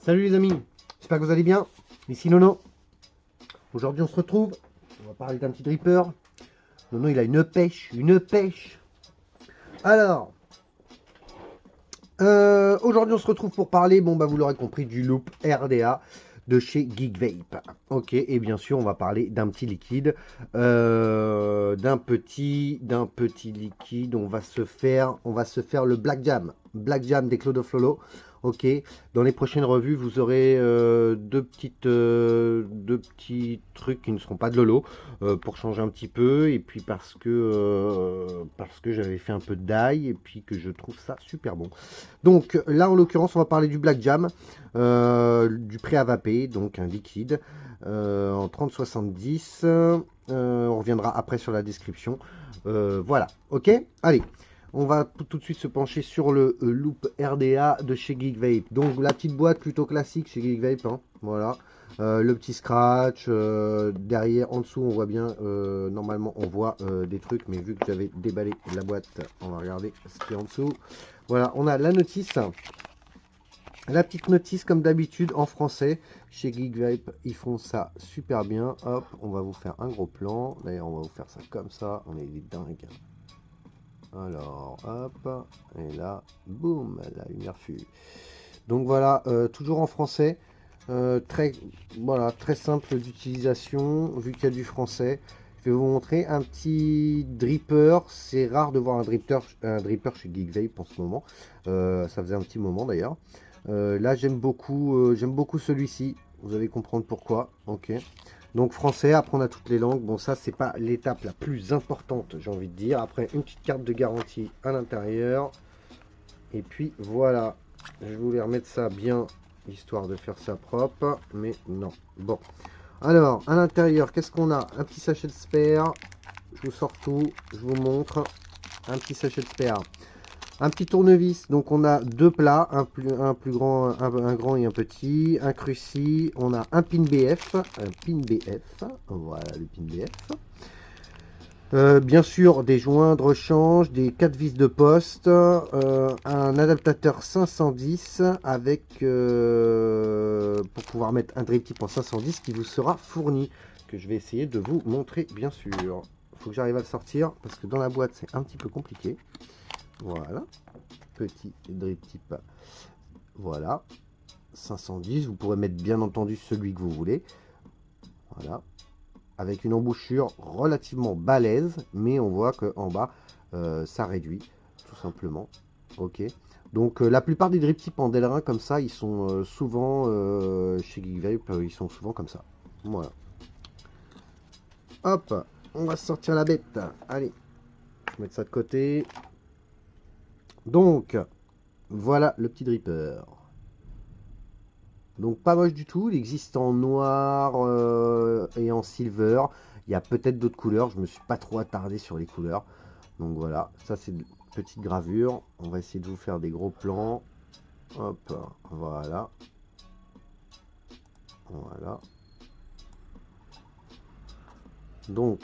Salut les amis, j'espère que vous allez bien. Ici Nono. Aujourd'hui on se retrouve, on va parler d'un petit dripper. Nono il a une pêche, une pêche. Alors, aujourd'hui on se retrouve pour parler, bon bah vous l'aurez compris, du Loop RDA de chez Geek Vape. Ok, et bien sûr on va parler d'un petit liquide, d'un petit liquide. On va se faire le Black Jam des Cloud of Lolo. Ok, dans les prochaines revues vous aurez deux petits trucs qui ne seront pas de Lolo, pour changer un petit peu, et puis parce que j'avais fait un peu d'ail et puis que je trouve ça super bon. Donc là en l'occurrence on va parler du Black Jam, du prêt à vaper, donc un liquide en 30-70. On reviendra après sur la description. Voilà, ok. Allez, on va tout de suite se pencher sur le Loop RDA de chez Geek Vape. Donc la petite boîte plutôt classique chez Geek Vape, hein, voilà. Le petit scratch, derrière, en dessous on voit bien, normalement on voit des trucs, mais vu que j'avais déballé la boîte, on va regarder ce qu'il y a en dessous. Voilà, on a la notice, la petite notice comme d'habitude en français. Chez Geek Vape, ils font ça super bien. Hop, on va vous faire un gros plan. D'ailleurs, on va vous faire ça comme ça. On est des dingues. Alors, hop, et là, boum, la lumière fut. Donc voilà, toujours en français. Voilà, très simple d'utilisation, vu qu'il y a du français. Je vais vous montrer un petit dripper. C'est rare de voir un dripper chez Geek Vape en ce moment. Ça faisait un petit moment d'ailleurs. Là, j'aime beaucoup celui-ci. Vous allez comprendre pourquoi. Ok. Donc français, après on a toutes les langues. Bon, ça c'est pas l'étape la plus importante, j'ai envie de dire. Après, une petite carte de garantie à l'intérieur. Et puis voilà. Je voulais remettre ça bien, histoire de faire ça propre. Mais non. Bon. Alors, à l'intérieur, qu'est-ce qu'on a? Un petit sachet de spare. Je vous sors tout. Je vous montre. Un petit sachet de spare. Un petit tournevis, donc on a deux plats, un plus grand, un grand et un petit, un cruci, on a un pin BF, voilà le pin BF. Bien sûr des joints de rechange, des 4 vis de poste, un adaptateur 510 avec, pour pouvoir mettre un drip tip en 510 qui vous sera fourni, que je vais essayer de vous montrer bien sûr. Il faut que j'arrive à le sortir parce que dans la boîte c'est un petit peu compliqué. Voilà, petit drip tip, voilà, 510, vous pourrez mettre bien entendu celui que vous voulez, voilà, avec une embouchure relativement balèze, mais on voit qu'en bas, ça réduit, tout simplement, ok. Donc la plupart des drip tips en Delrin comme ça, ils sont souvent, chez Geek Vape, ils sont souvent comme ça, voilà. Hop, on va sortir la bête, allez, je vais mettre ça de côté. Donc, voilà le petit dripper. Donc pas moche du tout, il existe en noir et en silver. Il y a peut-être d'autres couleurs, je me suis pas trop attardé sur les couleurs. Donc voilà, ça c'est une petite gravure. On va essayer de vous faire des gros plans. Hop, voilà. Voilà. Donc,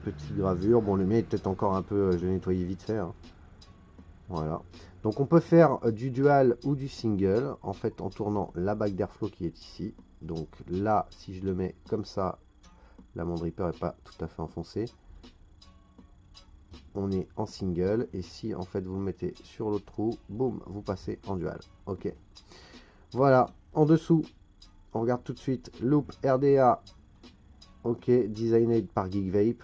petite gravure. Bon, le mien est peut-être encore un peu, je vais nettoyer vite fait, hein. Voilà. Donc on peut faire du dual ou du single, en fait en tournant la bague d'airflow qui est ici. Donc là, si je le mets comme ça, là mon dripper n'est pas tout à fait enfoncé. On est en single, et si en fait vous le mettez sur l'autre trou, boum, vous passez en dual. Ok. Voilà, en dessous, on regarde tout de suite Loop RDA. Ok, designé par Geek Vape.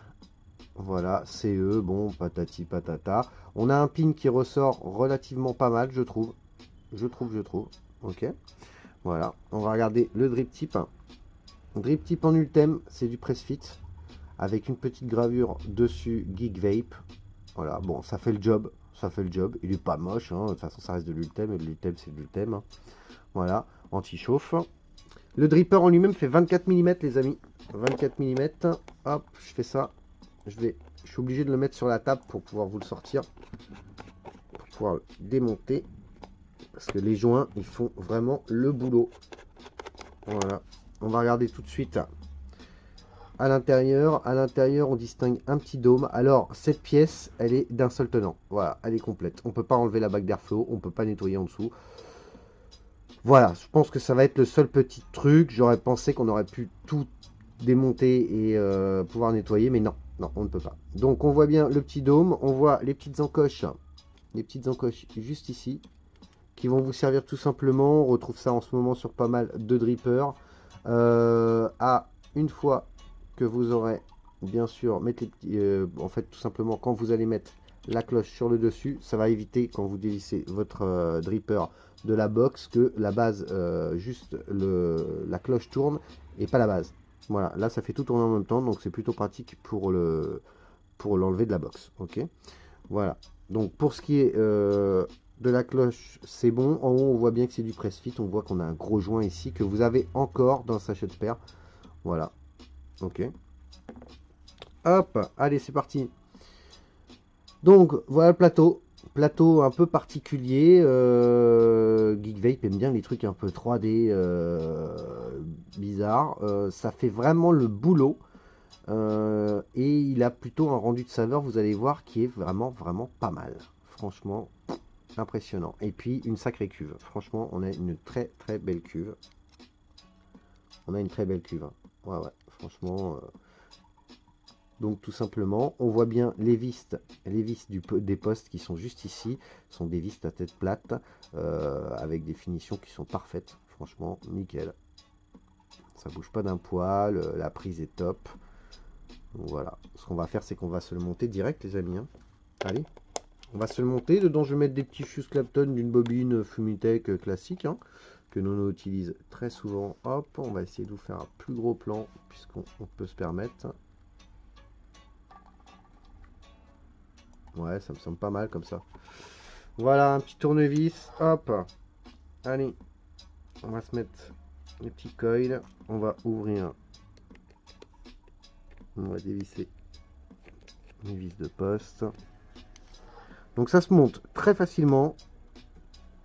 Voilà, CE, bon, patati patata. On a un pin qui ressort relativement pas mal, je trouve. Je trouve. Ok. Voilà, on va regarder le drip tip. Drip tip en Ultem, c'est du press fit, avec une petite gravure dessus Geek Vape. Voilà, bon, ça fait le job. Il est pas moche, hein. De toute façon, ça reste de l'Ultem, et de l'Ultem, c'est de l'Ultem, hein. Voilà, anti-chauffe. Le dripper en lui-même fait 24 mm, les amis. 24 mm. Hop, je fais ça. Je suis obligé de le mettre sur la table pour pouvoir vous le sortir, pour pouvoir le démonter, parce que les joints, ils font vraiment le boulot. Voilà, on va regarder tout de suite à l'intérieur. À l'intérieur, on distingue un petit dôme. Alors, cette pièce, elle est d'un seul tenant. Voilà, elle est complète. On peut pas enlever la bague d'airflow, on peut pas nettoyer en dessous. Voilà, je pense que ça va être le seul petit truc. J'aurais pensé qu'on aurait pu tout démonter et pouvoir nettoyer, mais non, non, on ne peut pas. Donc on voit bien le petit dôme, on voit les petites encoches juste ici, qui vont vous servir tout simplement. On retrouve ça en ce moment sur pas mal de drippers. Une fois que vous aurez, bien sûr, mettre les petits, en fait, tout simplement, quand vous allez mettre la cloche sur le dessus, ça va éviter quand vous dévissez votre dripper de la box que la base, juste la cloche tourne et pas la base. Voilà, là ça fait tout tourner en même temps, donc c'est plutôt pratique pour l'enlever de la box. Ok, voilà. Donc pour ce qui est de la cloche, c'est bon. En haut, on voit bien que c'est du press-fit. On voit qu'on a un gros joint ici que vous avez encore dans le sachet de paire. Voilà. Ok. Hop, allez, c'est parti. Donc voilà le plateau. Plateau un peu particulier. Geekvape aime bien les trucs un peu 3D bizarres. Ça fait vraiment le boulot. Et il a plutôt un rendu de saveur, vous allez voir, qui est vraiment, vraiment pas mal. Franchement, impressionnant. Et puis une sacrée cuve. Franchement, on a une très, très belle cuve. On a une très belle cuve. Hein. Ouais, ouais, franchement. Donc tout simplement, on voit bien les vis des postes qui sont juste ici, sont des vis à tête plate, avec des finitions qui sont parfaites, franchement nickel. Ça bouge pas d'un poil, la prise est top. Donc voilà, ce qu'on va faire c'est qu'on va se le monter direct les amis. Hein. Allez, on va se le monter, dedans je vais mettre des petits fuse Clapton d'une bobine Fumitech classique, hein, que nous utilise très souvent. Hop, on va essayer de vous faire un plus gros plan, puisqu'on peut se permettre. Ouais, ça me semble pas mal comme ça. Voilà, un petit tournevis. Hop. Allez. On va se mettre les petits coils. On va ouvrir. On va dévisser les vis de poste. Donc ça se monte très facilement.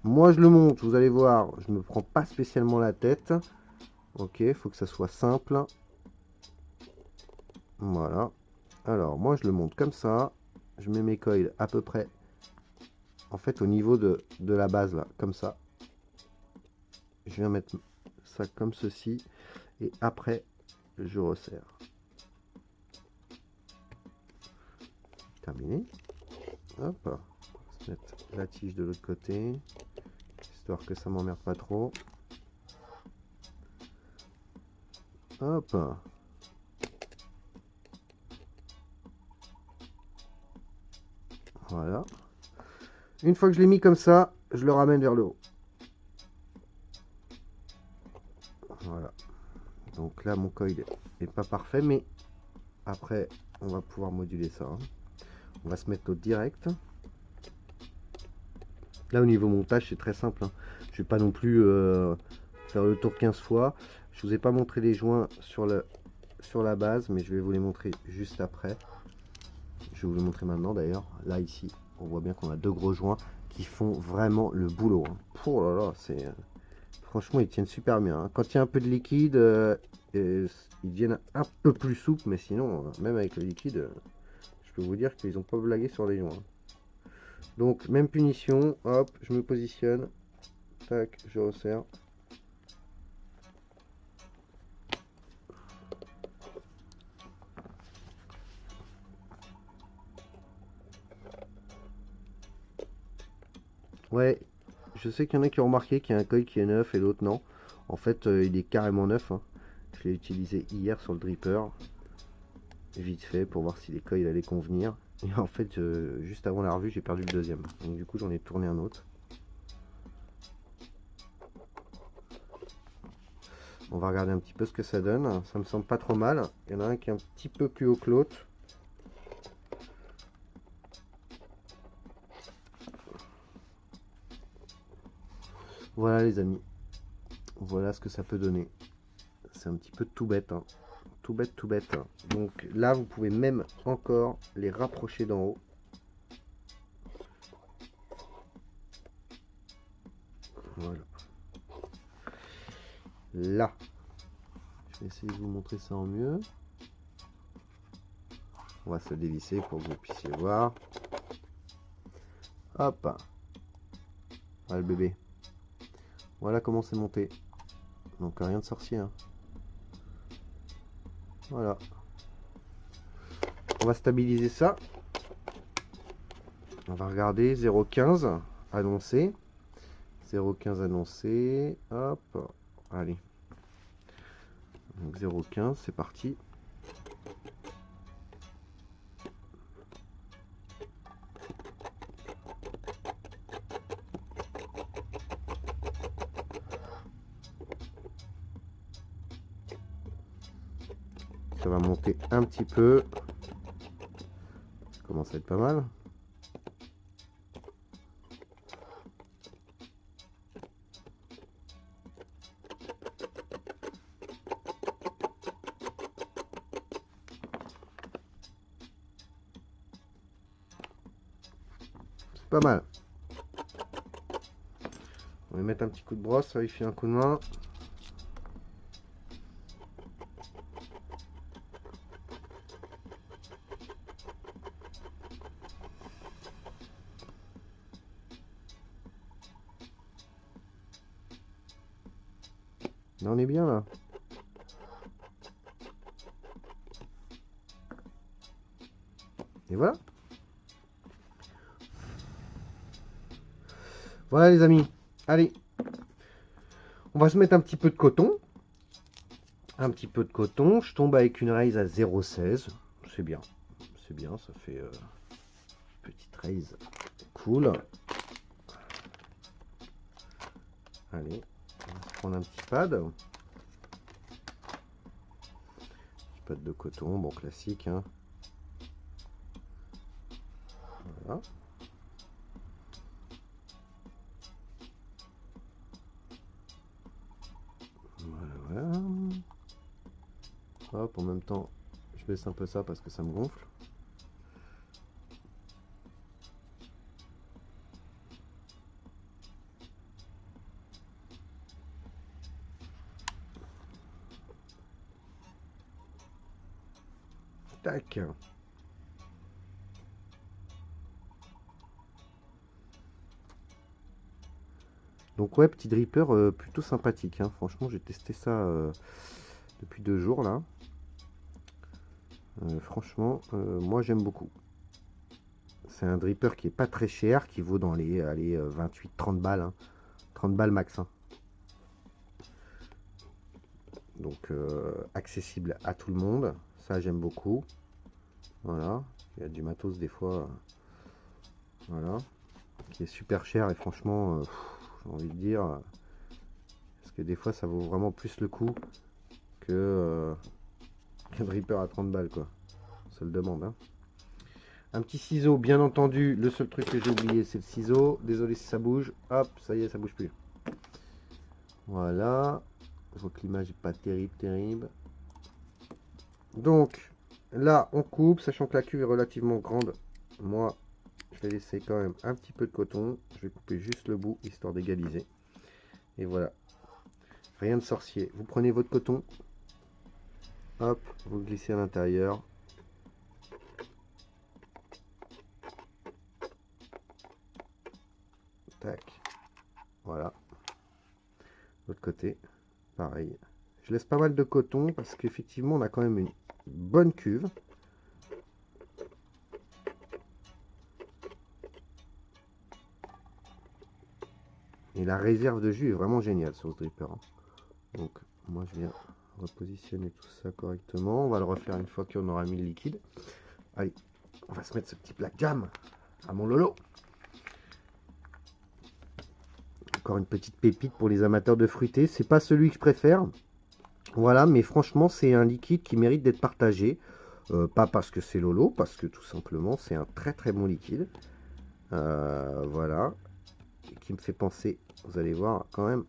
Moi je le monte, vous allez voir, je me prends pas spécialement la tête. Ok, il faut que ça soit simple. Voilà. Alors moi je le monte comme ça. Je mets mes coils à peu près en fait au niveau de la base là, comme ça. Je viens mettre ça comme ceci et après je resserre. Terminé. Hop, on va se mettre la tige de l'autre côté, histoire que ça m'emmerde pas trop. Hop. Voilà. Une fois que je l'ai mis comme ça, je le ramène vers le haut. Voilà. Donc là, mon coil est pas parfait, mais après, on va pouvoir moduler ça. Hein. On va se mettre au direct. Là, au niveau montage, c'est très simple. Hein. Je vais pas non plus faire le tour 15 fois. Je vous ai pas montré les joints sur la base, mais je vais vous les montrer juste après. Je vais vous les montrer maintenant d'ailleurs. Là, ici, on voit bien qu'on a deux gros joints qui font vraiment le boulot. Hein. Oh là là, c'est... Franchement, ils tiennent super bien. Hein. Quand il y a un peu de liquide, ils deviennent un peu plus souples, mais sinon, même avec le liquide, je peux vous dire qu'ils n'ont pas blagué sur les joints. Donc, même punition, hop, je me positionne, tac, je resserre. Ouais, je sais qu'il y en a qui ont remarqué qu'il y a un coil qui est neuf et l'autre non. En fait, il est carrément neuf. Hein. Je l'ai utilisé hier sur le dripper, vite fait, pour voir si les coils allaient convenir. Et en fait, juste avant la revue, j'ai perdu le deuxième. Donc du coup, j'en ai tourné un autre. On va regarder un petit peu ce que ça donne. Ça me semble pas trop mal. Il y en a un qui est un petit peu plus haut que l'autre. Voilà les amis. Voilà ce que ça peut donner. C'est un petit peu tout bête. Hein. Tout bête, tout bête. Donc là, vous pouvez même encore les rapprocher d'en haut. Voilà. Là. Je vais essayer de vous montrer ça en mieux. On va se dévisser pour que vous puissiez voir. Hop. Voilà le bébé. Voilà comment c'est monté. Donc rien de sorcier. Hein. Voilà. On va stabiliser ça. On va regarder 0,15 annoncé. 0,15 annoncé. Hop. Allez. Donc 0,15, c'est parti. Ça va monter un petit peu. Ça commence à être pas mal. C'est pas mal. On va mettre un petit coup de brosse, ça lui fait un coup de main. Là, on est bien là. Et voilà. Voilà les amis. Allez. On va se mettre un petit peu de coton. Un petit peu de coton. Je tombe avec une raise à 0,16. C'est bien. C'est bien. Ça fait petite raise cool. Allez. On va se prendre un petit pad. Pad de coton. Bon, classique. Hein. Voilà. Voilà. Hop, en même temps, je baisse un peu ça parce que ça me gonfle. Tac. Donc ouais, petit dripper plutôt sympathique. Hein. Franchement, j'ai testé ça depuis 2 jours là. Franchement, moi j'aime beaucoup. C'est un dripper qui est pas très cher, qui vaut dans les 28-30 balles. Hein. 30 balles max. Hein. Donc accessible à tout le monde. Ça j'aime beaucoup. Voilà. Il y a du matos des fois. Voilà. Qui est super cher et franchement, j'ai envie de dire. Parce que des fois ça vaut vraiment plus le coup que qu'un dripper à 30 balles quoi. On se le demande. Hein. Un petit ciseau, bien entendu. Le seul truc que j'ai oublié, c'est le ciseau. Désolé si ça bouge. Hop, ça y est, ça bouge plus. Voilà. Je vois que l'image n'est pas terrible. Donc, là, on coupe, sachant que la cuve est relativement grande. Moi, je vais laisser quand même un petit peu de coton. Je vais couper juste le bout, histoire d'égaliser. Et voilà. Rien de sorcier. Vous prenez votre coton. Hop, vous le glissez à l'intérieur. Tac. Voilà. L'autre côté, pareil. Je laisse pas mal de coton parce qu'effectivement, on a quand même une bonne cuve. Et la réserve de jus est vraiment géniale sur ce dripper. Hein. Donc, moi, je viens repositionner tout ça correctement. On va le refaire une fois qu'on aura mis le liquide. Allez, on va se mettre ce petit Black Jam à mon Lolo. Encore une petite pépite pour les amateurs de fruité. C'est pas celui que je préfère. Voilà, mais franchement, c'est un liquide qui mérite d'être partagé. Pas parce que c'est Lolo, parce que tout simplement, c'est un très bon liquide. Voilà. Et qui me fait penser, vous allez voir, quand même,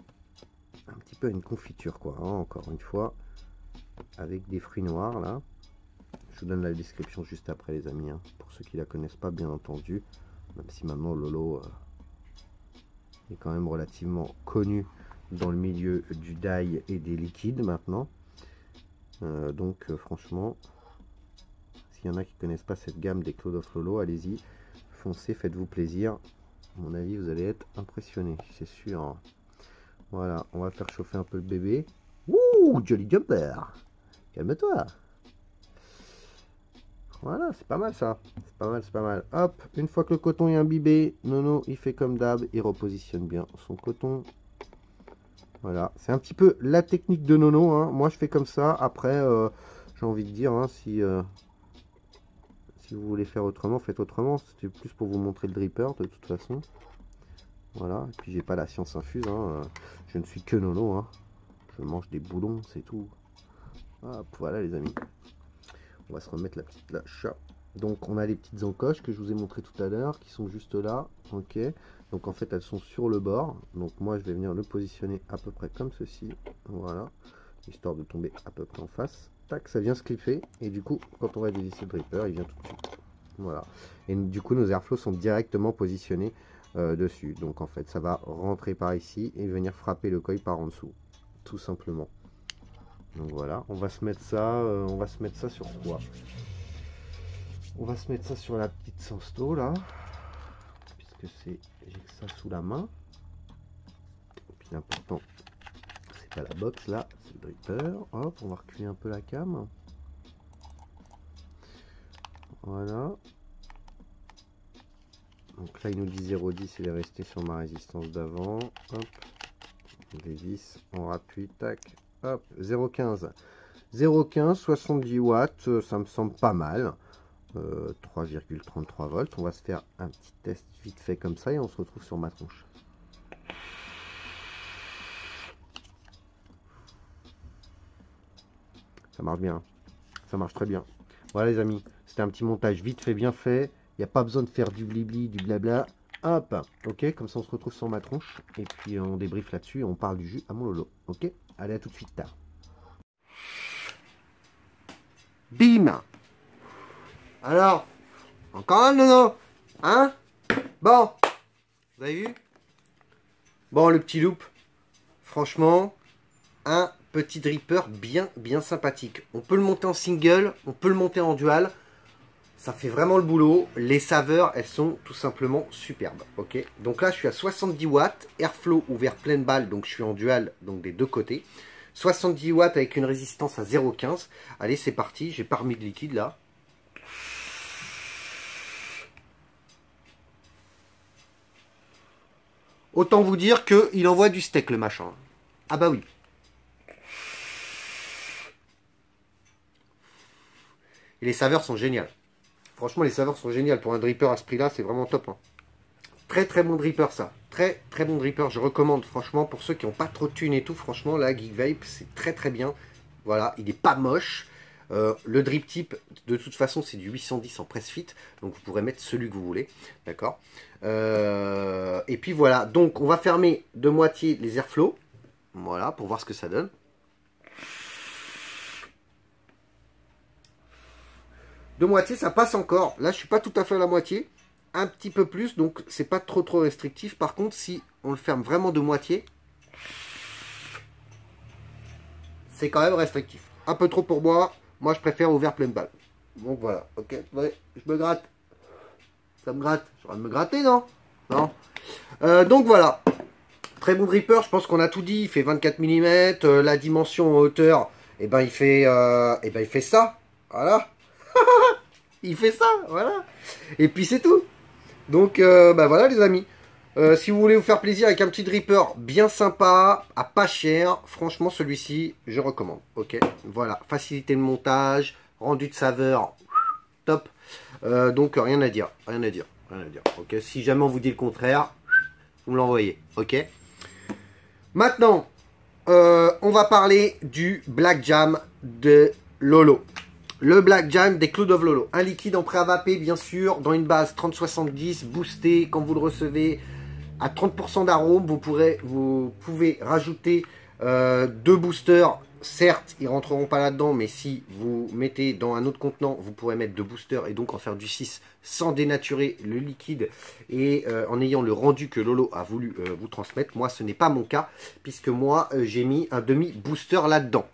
un petit peu à une confiture, quoi. Hein, encore une fois, avec des fruits noirs, là. Je vous donne la description juste après, les amis. Hein, pour ceux qui la connaissent pas, bien entendu. Même si maintenant, Lolo est quand même relativement connu dans le milieu du dye et des liquides, maintenant. Donc, franchement, s'il y en a qui connaissent pas cette gamme des Cloud of Lolo, allez-y, foncez, faites-vous plaisir. À mon avis, vous allez être impressionné, c'est sûr. Voilà, on va faire chauffer un peu le bébé. Ouh, Jolly Jumper. Calme-toi. Voilà, c'est pas mal ça. C'est pas mal, c'est pas mal. Hop, une fois que le coton est imbibé, Nono, il fait comme d'hab, il repositionne bien son coton. Voilà, c'est un petit peu la technique de Nono, hein. Moi, je fais comme ça. Après, j'ai envie de dire, hein, si vous voulez faire autrement, faites autrement. C'était plus pour vous montrer le dripper, de toute façon. Voilà, et puis j'ai pas la science infuse, hein. Je ne suis que Nono, hein. Je mange des boulons, c'est tout. Hop, voilà les amis. On va se remettre la petite lâche. Donc on a les petites encoches que je vous ai montré tout à l'heure qui sont juste là. Ok. Donc en fait elles sont sur le bord. Donc moi je vais venir le positionner à peu près comme ceci. Voilà. Histoire de tomber à peu près en face. Tac, ça vient se clipper. Et du coup quand on va dévisser le dripper, il vient tout de suite. Voilà. Et du coup nos airflows sont directement positionnés dessus. Donc en fait ça va rentrer par ici et venir frapper le coil par en dessous. Tout simplement. Donc voilà, on va se mettre ça sur quoi? On va se mettre ça sur la petite Sensto là, puisque j'ai que ça sous la main. Et puis l'important, c'est pas la box là, c'est le dripper. Hop, on va reculer un peu la cam. Voilà. Donc là il nous dit 0,10, il est resté sur ma résistance d'avant. Hop, on dévisse, on rappuie, tac, hop, 0,15. 0,15, 70 watts, ça me semble pas mal. 3,33 volts. On va se faire un petit test vite fait comme ça et on se retrouve sur ma tronche. Ça marche bien. Ça marche très bien. Voilà les amis, c'était un petit montage vite fait, bien fait. Il n'y a pas besoin de faire du blibli, du blabla. Hop, ok, comme ça on se retrouve sur ma tronche. Et puis on débriefe là-dessus et on parle du jus à mon lolo. Ok, allez à tout de suite. Bim. Alors, encore un nono, hein? Bon, vous avez vu? Bon, le petit loop, franchement, un petit dripper bien sympathique. On peut le monter en single, on peut le monter en dual. Ça fait vraiment le boulot. Les saveurs, elles sont tout simplement superbes. Ok. Donc là, je suis à 70 watts, airflow ouvert pleine balle, donc je suis en dual, donc des deux côtés. 70 watts avec une résistance à 0,15. Allez, c'est parti. J'ai pas remis de liquide là. Autant vous dire qu'il envoie du steak le machin. Ah bah oui. Et les saveurs sont géniales. Franchement, les saveurs sont géniales. Pour un dripper à ce prix-là, c'est vraiment top. Hein. Très bon dripper ça. Très bon dripper. Je recommande franchement pour ceux qui n'ont pas trop de thunes et tout. Franchement, là, Geek Vape, c'est très bien. Voilà, il n'est pas moche. Le drip type, de toute façon, c'est du 810 en press fit. Donc, vous pourrez mettre celui que vous voulez. D'accord. Et puis voilà. Donc, on va fermer de moitié les airflows. Voilà, pour voir ce que ça donne. De moitié, ça passe encore. Là, je suis pas tout à fait à la moitié. Un petit peu plus, donc c'est pas trop restrictif. Par contre, si on le ferme vraiment de moitié, c'est quand même restrictif. Un peu trop pour moi. Moi, je préfère ouvert pleine balle. Donc voilà, ok. Ouais, je me gratte. Ça me gratte. Je vais me gratter, non? Non. Donc voilà. Très bon dripper, je pense qu'on a tout dit. Il fait 24 mm. La dimension en hauteur, eh ben, il fait ça. Voilà. Il fait ça, voilà. Et puis c'est tout. Donc, bah voilà les amis. Si vous voulez vous faire plaisir avec un petit dripper bien sympa, à pas cher, franchement celui-ci, je recommande. Ok, voilà, facilité de montage, rendu de saveur, top. Donc rien à dire. Ok, si jamais on vous dit le contraire, vous me l'envoyez. Ok. Maintenant, on va parler du Black Jam de Lolo. Le Black Jam des Cloud of Lolo. Un liquide en pré-avapé, bien sûr, dans une base 30-70, boosté. Quand vous le recevez à 30% d'arôme, vous pouvez rajouter 2 boosters. Certes, ils ne rentreront pas là-dedans, mais si vous mettez dans un autre contenant, vous pourrez mettre 2 boosters et donc en faire du 6 sans dénaturer le liquide et en ayant le rendu que Lolo a voulu vous transmettre. Moi, ce n'est pas mon cas, puisque moi, j'ai mis un demi-booster là-dedans.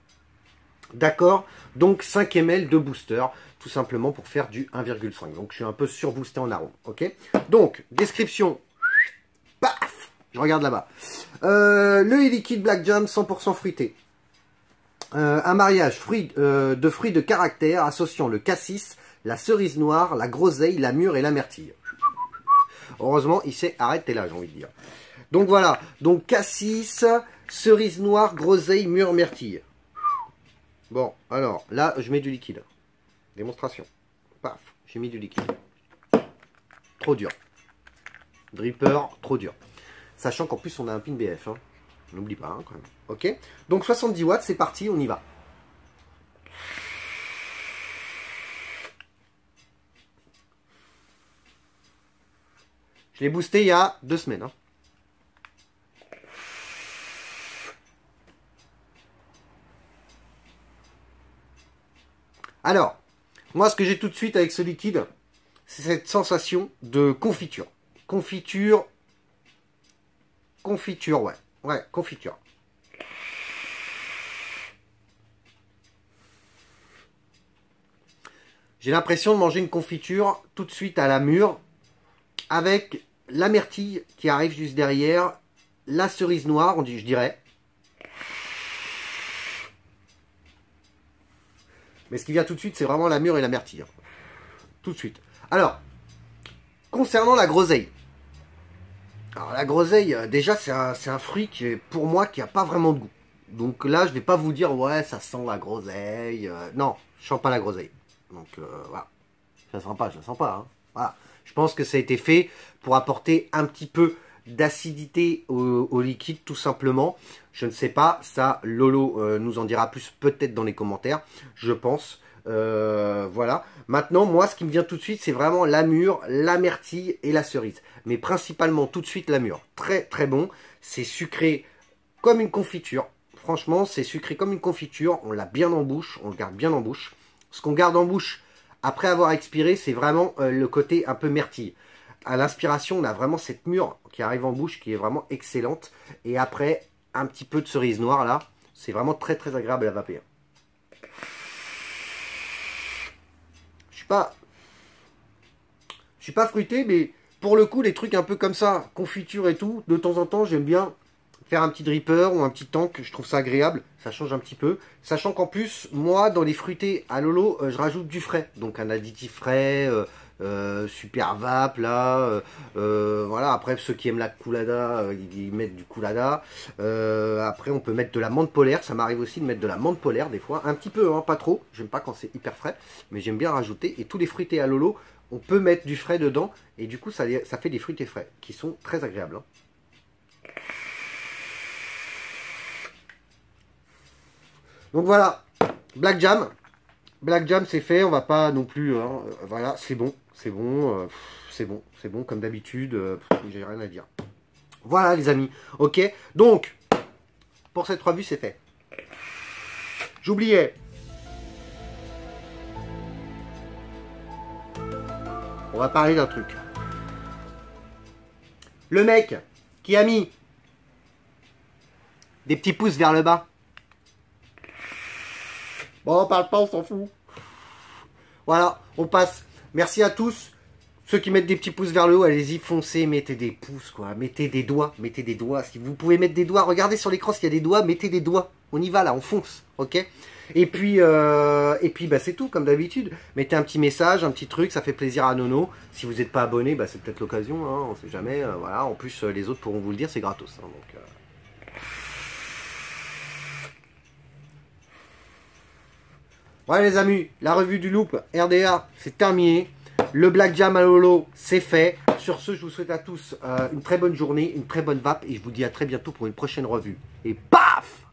D'accord, donc 5 ml de booster, tout simplement pour faire du 1,5. Donc je suis un peu surboosté en arôme, ok. Donc, description, paf, Je regarde là-bas. Le liquide Black Jam 100% fruité. Un mariage de fruits de caractère associant le cassis, la cerise noire, la groseille, la mûre et la myrtille. Heureusement, il s'est arrêté là, j'ai envie de dire. Donc voilà, donc cassis, cerise noire, groseille, mûre, myrtille. Bon, alors, là, je mets du liquide. Démonstration. Paf, j'ai mis du liquide. Trop dur. Dripper, trop dur. Sachant qu'en plus, on a un pin BF. Hein. N'oublie pas, hein, quand même. Ok. Donc 70 watts, c'est parti, on y va. Je l'ai boosté il y a 2 semaines. Hein. Alors, moi, ce que j'ai tout de suite avec ce liquide, c'est cette sensation de confiture. Confiture, ouais. Ouais, confiture. J'ai l'impression de manger une confiture tout de suite à la mûre, avec la myrtille qui arrive juste derrière, la cerise noire, je dirais. Mais ce qui vient tout de suite, c'est vraiment la mûre et la myrtille. Tout de suite. Alors, concernant la groseille. Alors la groseille, déjà, c'est un fruit qui est, pour moi, qui n'a pas vraiment de goût. Donc là, je ne vais pas vous dire, ouais, ça sent la groseille. Non, je sens pas la groseille. Donc voilà. Je la sens pas, je la sens pas. Hein. Voilà. Je pense que ça a été fait pour apporter un petit peu d'acidité au liquide, tout simplement. Je ne sais pas, ça, Lolo nous en dira plus peut-être dans les commentaires, je pense. Voilà. Maintenant, moi, ce qui me vient tout de suite, c'est vraiment la mûre, la myrtille et la cerise. Mais principalement, tout de suite, la mûre. Très, très bon. C'est sucré comme une confiture. Franchement, c'est sucré comme une confiture. On l'a bien en bouche, on le garde bien en bouche. Ce qu'on garde en bouche, après avoir expiré, c'est vraiment le côté un peu myrtille. À l'inspiration, on a vraiment cette mûre qui arrive en bouche, qui est vraiment excellente. Et après, un petit peu de cerise noire, là. C'est vraiment très, très agréable à vaper. Je suis pas fruité, mais pour le coup, les trucs un peu comme ça, confiture et tout, de temps en temps, j'aime bien faire un petit dripper ou un petit tank, je trouve ça agréable, ça change un petit peu. Sachant qu'en plus, moi, dans les fruités à Lolo, je rajoute du frais, donc un additif frais, super vape, là, voilà. Après, ceux qui aiment la coulada, ils mettent du coulada. Après, on peut mettre de la menthe polaire, ça m'arrive aussi de mettre de la menthe polaire des fois, un petit peu, hein, pas trop, j'aime pas quand c'est hyper frais, mais j'aime bien rajouter. Et tous les fruités à Lolo, on peut mettre du frais dedans, et du coup, ça fait des fruités frais, qui sont très agréables. Hein. Donc voilà, Black Jam. Black Jam, c'est fait, on va pas non plus... Hein, voilà, c'est bon, c'est bon, c'est bon, comme d'habitude, j'ai rien à dire. Voilà les amis, ok. Donc, pour cette revue, c'est fait. J'oubliais. On va parler d'un truc. Le mec qui a mis des petits pouces vers le bas. Bon, on parle pas, on s'en fout. Voilà, on passe. Merci à tous. Ceux qui mettent des petits pouces vers le haut, allez-y, foncez, mettez des pouces, quoi. Mettez des doigts, mettez des doigts. Si vous pouvez mettre des doigts, regardez sur l'écran s'il y a des doigts, mettez des doigts. On y va, là, on fonce, ok. Et puis bah, c'est tout, comme d'habitude. Mettez un petit message, un petit truc, ça fait plaisir à Nono. Si vous n'êtes pas abonné, bah, c'est peut-être l'occasion, hein, on sait jamais. Voilà, en plus, les autres pourront vous le dire, c'est gratos. Hein, donc, voilà les amis, la revue du Loop RDA, c'est terminé. Le Black Jam à Lolo, c'est fait. Sur ce, je vous souhaite à tous une très bonne journée, une très bonne vape. Et je vous dis à très bientôt pour une prochaine revue. Et paf!